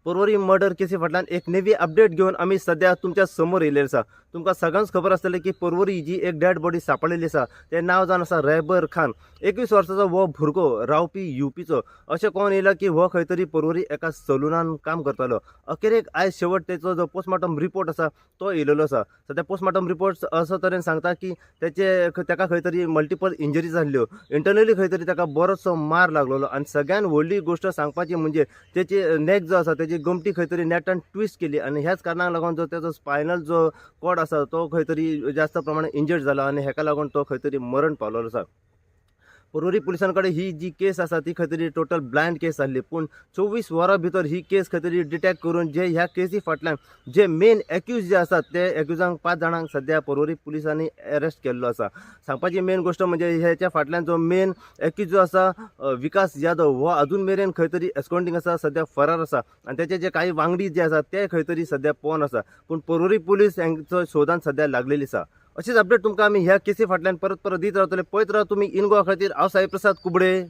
Porvorim murder केसी फाटल्यान एक नवी अपडेट घेऊन आम्ही सध्या तुमच्या समोर येयले आसा। तुमकां सगळ्यांक खबर आसतलें की परवरी जी एक डेड बॉडी सांपडलेली आसा तें नांव जावन आसा रैबर खान। 21 वर्साचो हो भुरगो रावपी यूपीचो। अशें कोण येयला की हो खंय तरी परवरी एका सलुनान काम करतालो। अखेरेक आयज शेवट तेचो जो पोस्टमॉर्टम रिपोर्ट आसा तो येयलेलो आसा। सध्या पोस्टमॉर्टम रिपोर्ट असो तरेन सांगता की तेका खंय तरी मल्टिपल इंजरीज जाल्ल्यो, इंटरनली खंय तरी तेका बरोचसो मार लागलेलो आणि सगळ्यात व्हडली गोष्ट सांगपाची म्हणजे तेची नेक जो आसा तेची गमटी खंय तरी नेटान ट्विस्ट केली आणि ह्याच कारणाक लागून जो तेचो स्पायनल जो कॉर्ड आसा तो खंय तरी जास्त प्रमाणात इंजर्ड जाला आणि हेका लागून तो खंय तरी मरण पावलेलो आसा। परवरी पुलिसांकडे ही जी केस आसा ती खंय तरी टोटल ब्लायंड केस जाल्ली, पूण 24 वरां भितर ही केस खंय तरी डिटेक्ट करून जे ह्या केसी फाटल्यान जे मेन एक्यूज जे आसात ते एक्युजांक 5 जाणांक सध्या परवरी पुलिसांनी अरेस्ट केल्लो आसा। सांगपाची मेन गोष्ट म्हणजे ह्याच्या फाटल्यान जो मेन एक्यूज जो आसा विकास यादव हो अजून मेरेन खंय तरी एस्कॉन्डिंग आसा, सध्या फरार आसा आणि त्याचे जे काही वांगडी जे आसा ते खंय तरी सध्या पोवन आसा, पूण परवरी पुलीस यांचो शोधान सध्या लागलेली आसा। अशीच अपडेट तुमकां आमी ह्या केसी फाटल्यान परत परत दीत रावतले। पळयत राहा तुम्ही इन गोवा खातीर। हांव साई प्रसाद कुबडे।